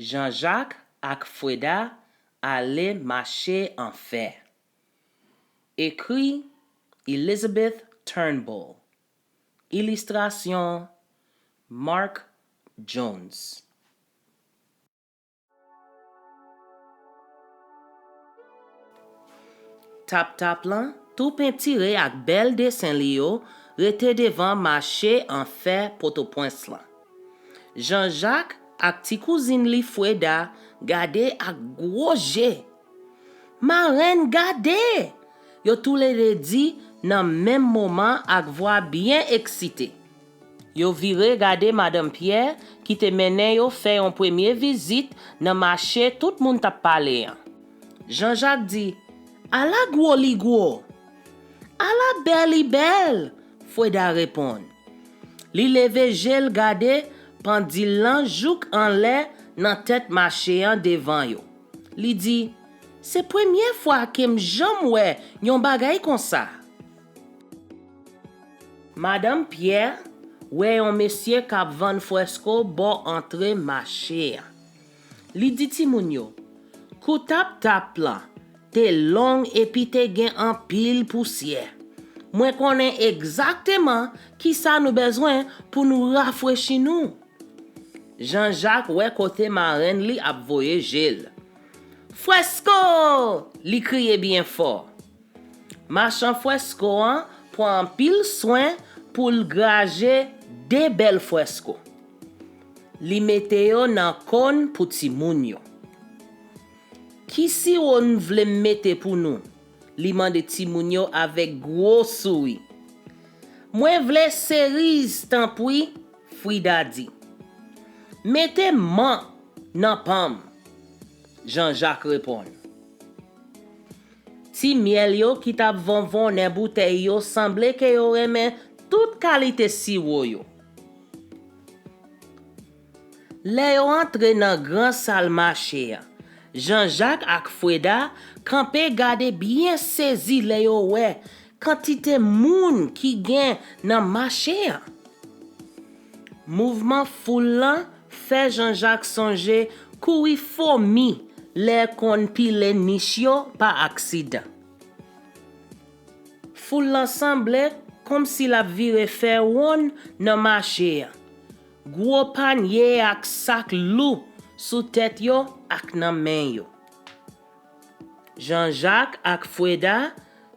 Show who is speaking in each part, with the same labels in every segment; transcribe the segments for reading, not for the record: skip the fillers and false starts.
Speaker 1: Jean-Jacques ak Freda ale marcher en fer. Écrit Elizabeth Turnbull. Illustration Mark Jones. Tap-tap lan, tout peintiré ak bel dessin li yo, rete devan marché en fer Port-au-Prince lan. Jean-Jacques ak ti cousine li Freda gade ak gros jè. Marraine gade! Yo tous les deux di nan même moment ak voix bien excité. Yo vire gade Madame Pierre qui te mene yo fè yon premier visite nan marché tout moun tap pale an. Jean-Jacques di, "A la gros li gros." "A la belle li belle," Freda répond. Li leve jel gade pandil lan jouk an lè nan tête marché an devan yo. Li di, "C'est première fois kem jam wè yon bagay kon sa." Madame Pierre wè yon monsieur kap vend fresco bo entre marché. Li di ti moun yo, "Kou tap lan, te long epi te gen an pile poussière. Mwen konen exactement ki sa nou bezwen pou nou rafraîchi nou." Jean-Jacques wè kote marraine li ap voye jel. "Fresco!" li kriye bien fort. Marchand fresco an pran pile soin pou l'graje de bel fresco. Li mete yo nan kon pou ti moun yo. "Ki si on vle mette pou nou?" li mande ti moun yo avek gros souri. "Mwen vle cerise tanpoui," Frida di. "Mette man nan pam," Jean-Jacques répond. Ti miel yo ki tap vonvon nan bouteille yo semble ke yo remen tout kalite siro yo. Le yo entre nan gran sal marché, Jean-Jacques ak Freda kampe gade bien sezi le yo wè quantité moun ki gen nan marché. Mouvement foule lan fait Jean-Jacques songe kouri fourmi le kon pile niche yo par accident. Foule lan semble comme si la vire fè won nan marché. Gros panier ak sak lou sous tête yo ak nan men yo. Jean-Jacques ak Freda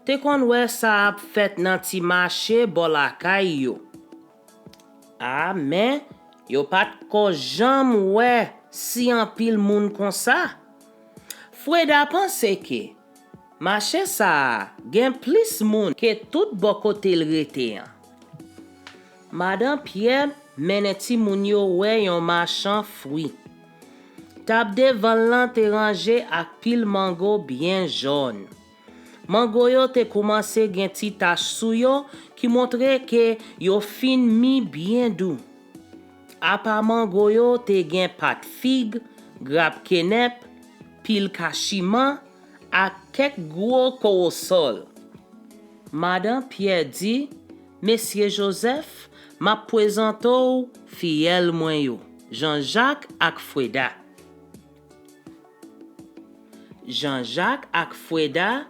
Speaker 1: te kon wè sa ap fèt nan ti marché bolakay yo. Men yo pat ko jam wè si an pile moun kon sa. Freda pense ke marché sa gen plis moun ke tout bo kote l rete. Madame Pierre mene ti moun yo wè yon marchand fruit. Tap devan lan te range ak pile mango bien jaune. Mango yo te komanse gen ti tache sou yo ki montre ke yo fin mi bien doux. Apa mango yo te gen pat fig, grap kenep, pile kachiman ak kek gros korosol. Madame Pierre di, "Monsieur Joseph, ma prezento fiyel mwen yo, Jean-Jacques ak Freda." Jean-Jacques ak Freda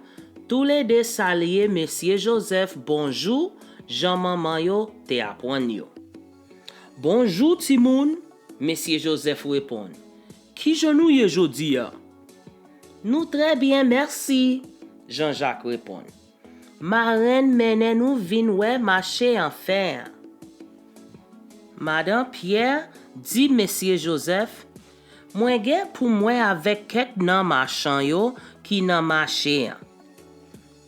Speaker 1: tous les deux salye Monsieur Joseph bonjour, Jean-maman yo te apwan yo. "Bonjour ti moun," Monsieur Joseph répond. "Ki janou ye jodi ya?" "Nou très bien merci," Jean-Jacques répond. "Marraine mene nou vin wè marché en fer." Madame Pierre di Monsieur Joseph, "Mwen gen pou mwen avek kek nan marchand yo ki nan marché.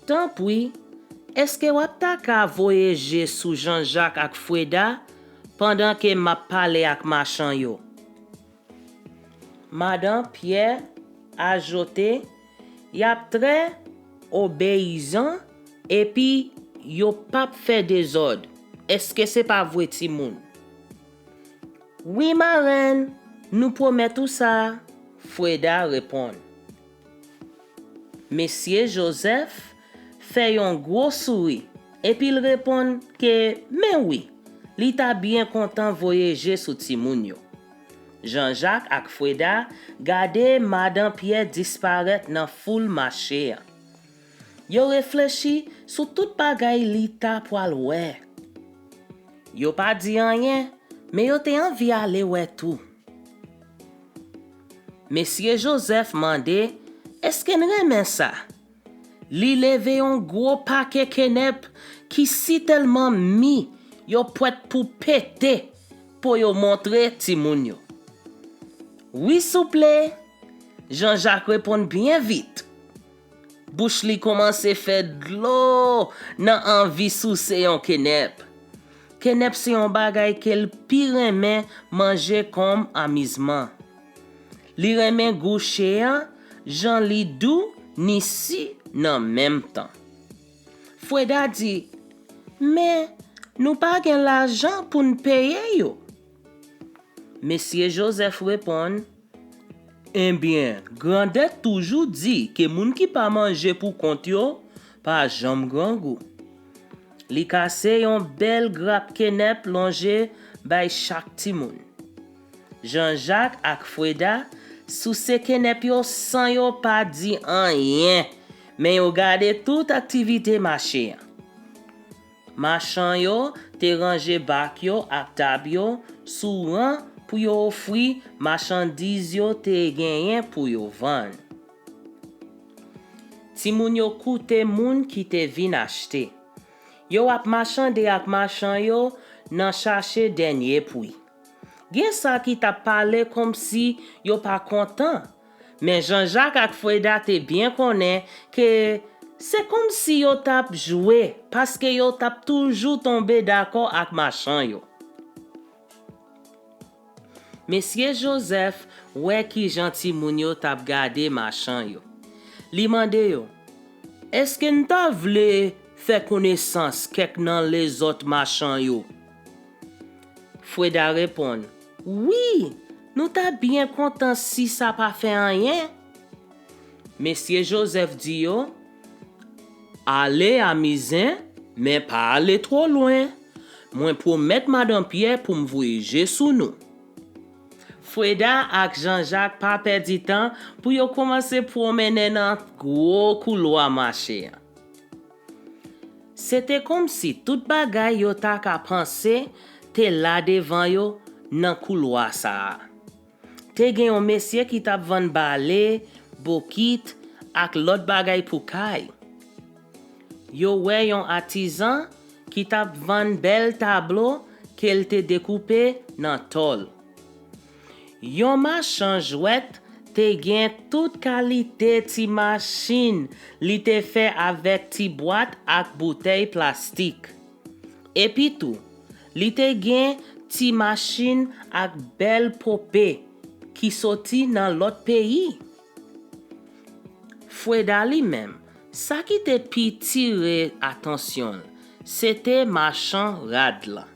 Speaker 1: Tanpoui, eske wap ta ka voyeje sou Jean-Jacques ak Freda pendant ke m'a pale ak marchand yo?" Madame Pierre ajoute, "Yap très obéissant epi yo pap fè désordre. Eske se pa vwe ti moun?" "Oui, marraine, nous promet tout ça," Freda répond. Monsieur Joseph fait yon gros souri et puis il répond que mais oui, li ta bien content voyager sous ti moun yo. Jean-Jacques ak Freda gade Madame Pierre disparaître dans foule marché. Yo réfléchi sur tout bagay li ta pral wè. Yo pas dit rien, mais yo te envie aller wè tout. Monsieur Joseph mande, est-ce qu'en remen ça? Li leve un gros paquet kenep qui si tellement mi, yo prêt pour péter pour yo montrer ti moun yo. Oui, souple. Jean-Jacques répond bien vite. Bouche li commence faire de l'eau nan envie sous yon kenep. Kenep c'est un bagay qu'elle pi remen manger comme amusement. Li remen gouche Jean li dou ni si nan même temps. Freda dit, mais nous pas gen l'argent pour nous payer yo. Monsieur Joseph répond, eh bien, Grandet toujours dit que moun qui pas manger pour compte yo, pas jam grand goût. Li kase yon bel grappe kenep longe bay chaque ti moun. Jean-Jacques ak Freda sous se kenep yo sans yo pas dit rien, mais yo gade toute activité marché. Marchand yo te range bak yo ak tab yo sou rang pour yo offri marchandise yo te genyen pour yo vendre. Ti moun yo koute moun ki te vin acheter. Yo ap marchande ak marchand yo nan chercher dernier prix. Gen sa ki t'a parlé comme si yo pas content. Mais Jean-Jacques ak Freda te bien connaît que c'est comme si yo tap joué parce que yo tap toujours tombé d'accord ak marchand yo. Monsieur Joseph, ouais qui gentil moun yo tap gade marchand yo. Li mande yo, est-ce que n'ta vle fait connaissance kek nan les autres marchands yo? Freda répond, oui, nous ta bien content si ça pas fait rien. Monsieur Joseph dit yo, allez à Mizin, mais pas aller trop loin. Moi promet Madame Pierre pour me voyager sous nous. Freda ak Jean-Jacques pas perdu temps pour yo commencer promener dans gros couloir marché. C'était comme si tout bagay yo ta ka penser te là devant yo nan couloir ça. Te gen yon monsieur qui tap vend balai, bokit ak lot bagay pou kay. Yo wè yon artisan qui tap vend bel tableau qu'elle te découpé nan tol. Yon marchand jouet te gen toute qualité ti machine li te fait avec ti boîte ak bouteille plastique. Et puis tout, li te gen ti machine ak bel popé qui sorti dans l'autre pays. Freda li même, ça qui te pi tire attention, c'était marchand Radla.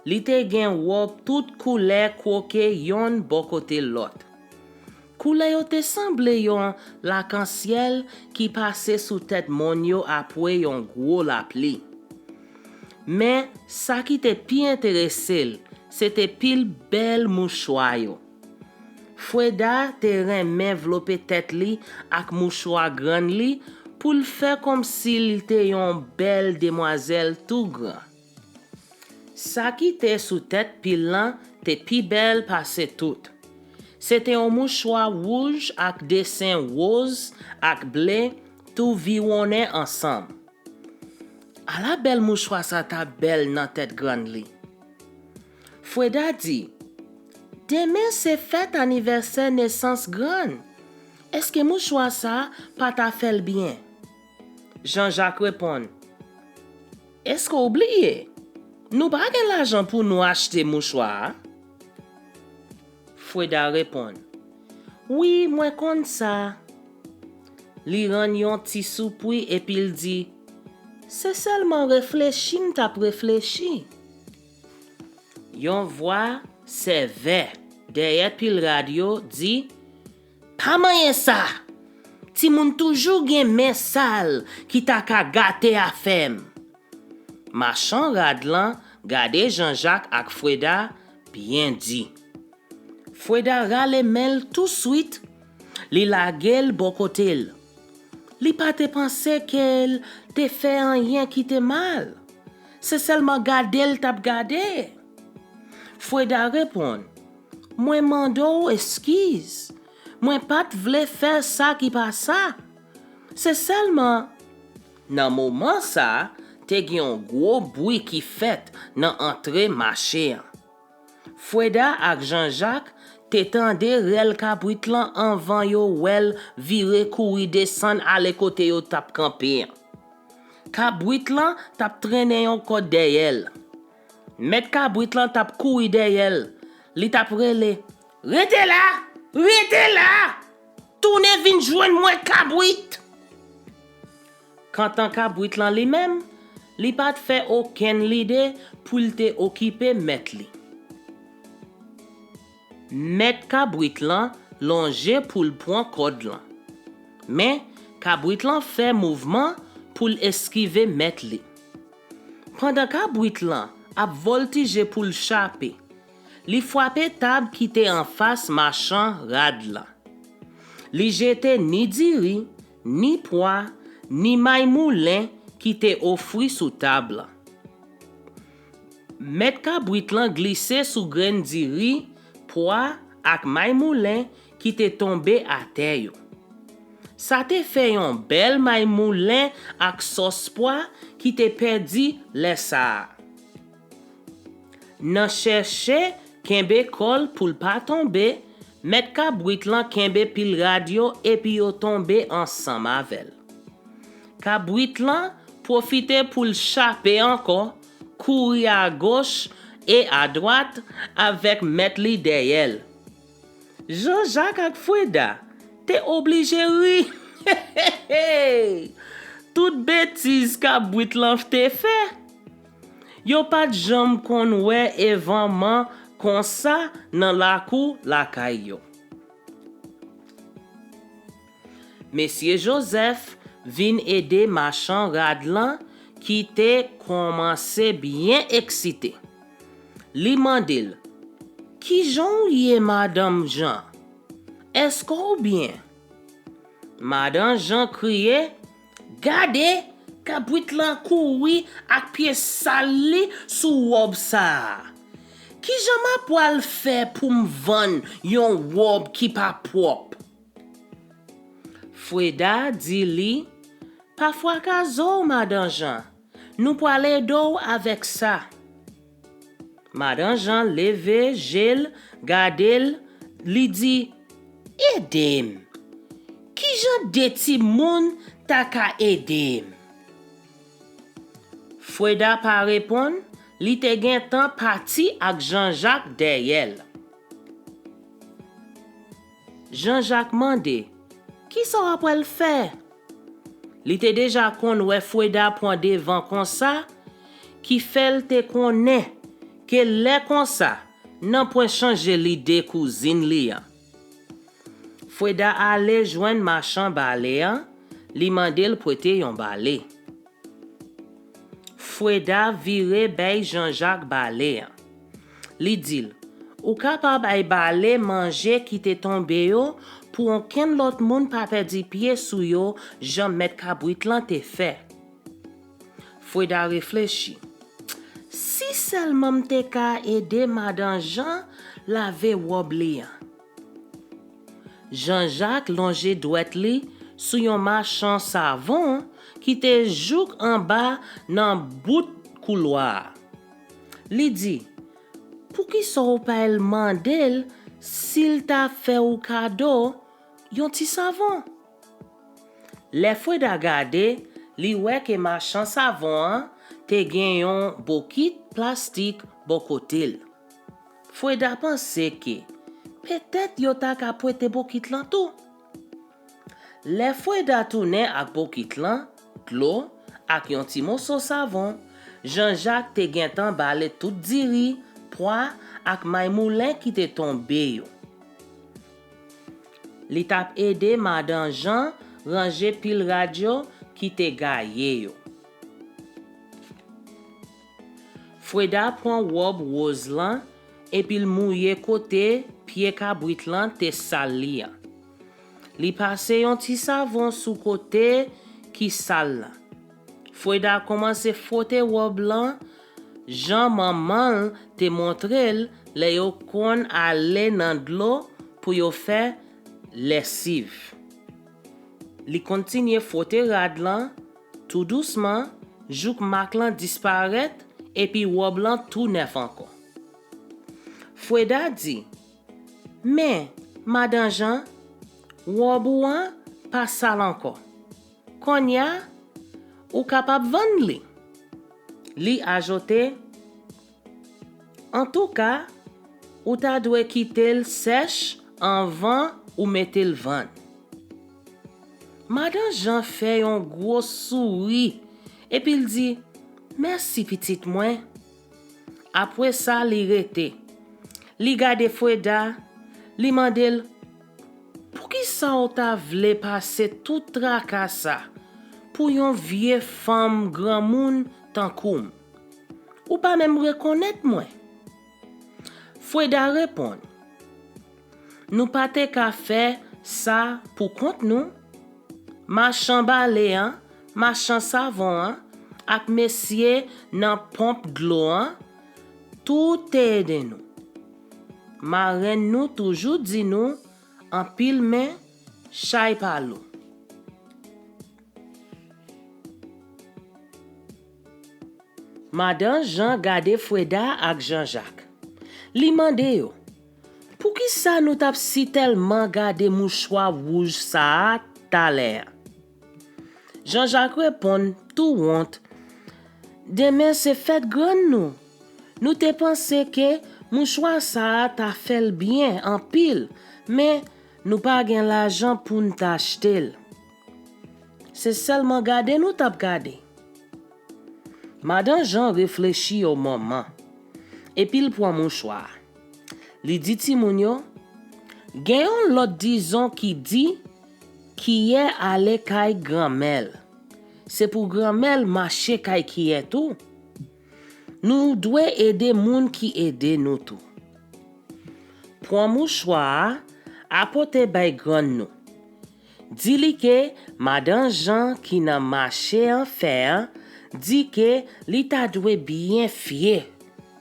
Speaker 1: Li te gen wop tout couleur croqué yon bo côté l'autre. Couleur yo te semble yon l'arc-en-ciel qui passait sous tête mon yo après yon gros la pluie. Mais ça qui te pi intéressé, c'était pile bel mouchoir yo. Freda te remen enveloppe tête li ak mouchoir grand li pour le faire comme s'il te yon belle demoiselle tout grand. Ça qui te sous tête pilan te pi belle passe tout. C'était un mouchoir rouge ak dessin rose ak bleu tout vironné ensemble. A la belle mouchoir sa ta belle nan tête grande li. Freda dit, demain c'est fête anniversaire naissance grande. Est-ce que mouchoir ça pas ta fait bien? Jean-Jacques répond, est-ce qu'on oublie? Nous pas gen l'argent pour nous acheter mouchoir. Freda répond, oui, moi kon ça. Li ran yon ti soupri et puis il dit, c'est seulement réfléchi m'tap réfléchi. Yon voix sévère derrière pile radio dit, pas moyen ça. Ti moun toujours gen men sale qui ta ka gâté à femme. Marchand Radlan gade Jean-Jacques ak Freda bien dit. Foueda rale mel tout suite. Li lagel bokotel. Li pa te pense qu'elle te fait rien qui te mal. C'est seulement gadel tap gade. Foueda répond, moi mando excuse. Moi pat vle faire ça qui pas ça. C'est seulement nan moment ça, te gen un gros bruit qui fait nan entrée marché. Foueda ak Jean-Jacques te tende rel kabrit lan anvan yo wel vire kouri descend ale kote yo tap kampe. Kabrit lan tap trene yon kote deyel. Met kabrit lan tap kouri deyel. Li tap rele, rete la! Rete la! Tourne vin jwenn mwen kabrit! Kantan kabrit lan li même, li pat fe aucun lide pou te okipe met li. Met kabrit lan longe pou l'pon kod lan. Men, kabrit lan fe mouvement pou l'eskive met li. Pendant kabrit lan ap voltige pou l'chape, li fwape tab ki te en face marchand rad lan. Li jete ni diri, ni pois, ni may moulin ki te ofri sou table. Met kabrit lan glisse sou gren diri, pois ak may moulin ki te tombe a terre. Sa te fe yon bel may moulin ak sos pois ki te perdi lesa. Nan cherche kenbe kol pou l'pa tombe, met kabrit lan kenbe pil radio epi yo tombe ensemble mavel. Kabrit lan profite pou l'chape encore, kouri à gauche et à droite avec met li derrière. Jean-Jacques ak Foueda te obligé ri. Toute bêtise kabrit lan te fait. Yo pat jam kon wè événement kon sa nan la kou la kay yo. Monsieur Joseph vin aider marchand rad lan qui te commencé bien excité. Li mandil, qui jon yé Madame Jean? Est-ce qu'on bien? Madame Jean crié, gade, kabrit lan kouri ak pied sali sou wob sa. Ki jama poal fè pou m'van yon wob ki pa prop? Foueda di li, parfois kazo, Madame Jean, nous poale do avec ça. Madame Jean leve, gel, gadel, li di, edem. Ki jan deti moun ta ka edem? Foueda pa repon, li te gen tan pati ak Jean-Jacques derrière. Jean-Jacques mande, ki sa apwel fè? Li te deja kon wè Foueda pran devan kon sa, ki fel te konne, ke lè kon sa, nan pwen chanje li de kouzine li an. Foueda ale jwen marchand balè an, li mandel prete yon balè. Foueda vire bay Jean-Jacques balè an. Li dil, ou kapab ay balè manje ki te tombe yo pou anken lot moun pa perdi pied sou yo jan met kabrit lan te fe. Foueda reflechi. Si selman te ka ede Madame Jean lave wob li an. Jean-Jacques longe dwet li sou yon marchand savon ki te jouk en bas nan bout couloir. Li di, pou ki so pa el mandel s'il ta fe ou kado yon ti savon? Le Foueda gade, li wè ke marchand savon te gen yon bokit plastik bokotil. Foueda pense ke, peut-être yo ta ka prete bokit lan tou. Le Foueda tourne ak bokit lan, klo, ak yon ti moso savon, Jean-Jacques te gen tan bale tout diri, pois ak may moulin ki te tombe yo. Li tap ede Madame Jean range pil radio ki te gaye yo. Foueda pran wob rose lan, epi l mouye kote pied cabrit lan te sal li an. Li pase yon ti savon sou kote ki sal lan. Freda komanse frotte robe lan, jan maman te montrel le yo kon ale nan dlo pou yo fe lesive. Li kontinye frotte rad lan, tout doucement, jouk mak lan disparet, epi robe lan tout nef ankon. Freda di, men, Madan Jean, robe ou an pa sal ankon. Konya, ou kapab vend li? Li ajote, en tout ka, ou ta dwe kitel sèche anvan ou metel vend. Madan Jean fè yon gros souri, epi il di, merci petit mwen. Apre sa li rete. Li gade Freda, li mandel, pou ki sa ou ta vle pase tout traka sa, pou yon vie femme gran moun tan koum? Ou pa mèm rekonnet mwen? Freda repon, nou pate ka fè sa pou kont nou? Machan bale an, machan savon an, ak mesye nan pompe dlo an, tout ede nou. Maren nou toujou di nou, an pil men, chay palo. Madan Jean gade Freda ak Jean-Jacques. Li mande yo, pou ki sa nou tap si telman gade mouchwa rouge sa taler? Jean-Jacques répond tout honte. Demain c'est fête grande nou. Nou te pense que mouchoir sa ta fait bien en pile, mais nou pa gen l'argent pour nou t'acheter. C'est seulement gade nou tap gade. Madame Jean réfléchit au moment. Et puis il prend mouchoir. Li dit ti moun yo, gen yon lot dizon qui dit qui est allé kay grand-mère. C'est pour grand-mère marcher kay qui est tout. Nous devons aider moun qui aide nous tout. Prends mouchoir, apporte bay grand nous. Dis-li que Madame Jean qui n'a marché en fer, dit que li ta dwe bien fier,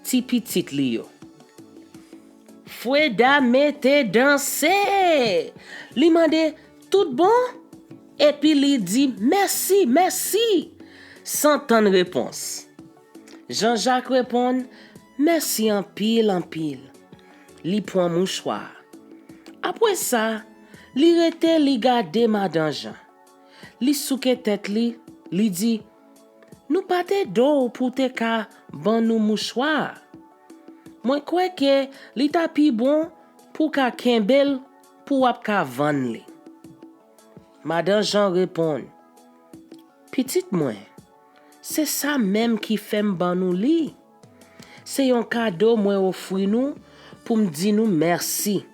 Speaker 1: ti petit li yo. Freda mette danser. Li mande tout bon? Et puis il dit merci, merci, sans tant de réponse. Jean-Jacques répond merci en pile, en pile. Li prend mouchoir. Après ça, li rete li gade Madame Jean. Li souke tête li dit nous pate d'eau pour te ka ban nou mouchoir. Moi crois que li ta pi bon pour ka kembel pour ap ka van li. Madame Jean répond, petite moi, c'est ça même qui fait m'ban nou li. C'est un cadeau moi offri nous pour me dire nous merci.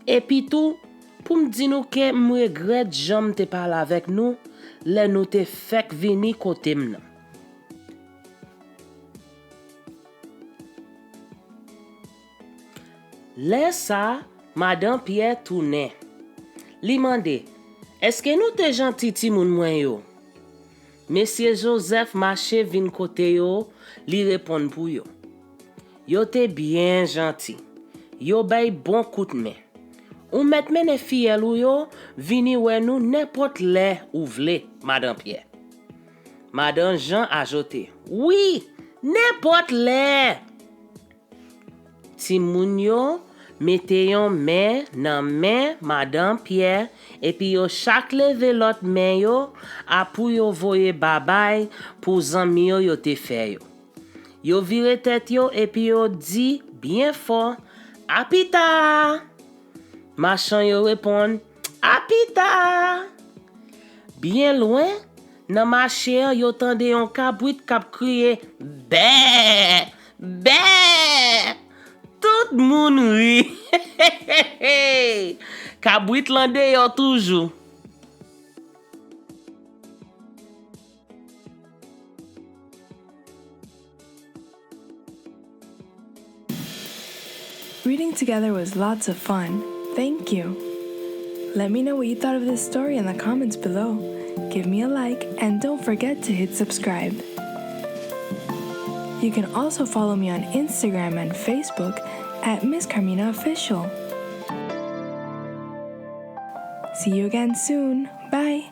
Speaker 1: Et puis tout, pour me dire nous que me regrette j'aime te parler avec nous, le nous te fait venir côté m'nan. Là ça, Madame Pierre tourne. Li mande, est-ce que nous te gentil ti moun mwen yo? Monsieur Joseph marché vin kote yo, li répond pour yo. Yo te bien gentil. Yo bay bon coup de main. Ou met mene fiyel ou yo, vini wè nou n'importe le ou vle, Madame Pierre. Madame Jean ajoute, oui, n'importe le. Ti moun yo, mette yon main nan main Madame Pierre et puis yo chaque leve l'autre main yo apou yo voye babay pour zanmi yo te fait yo. Yo vire tête yo et puis yo dit bien fort Apita. Machan yo répond Apita. Bien loin nan marché yo tande yon kabrit kap kriye bé bé. Tout moun ri. Kabrit lande yo toujours.
Speaker 2: Reading together was lots of fun. Thank you. Let me know what you thought of this story in the comments below. Give me a like and don't forget to hit subscribe. You can also follow me on Instagram and Facebook at Miss Carmina Official. See you again soon. Bye.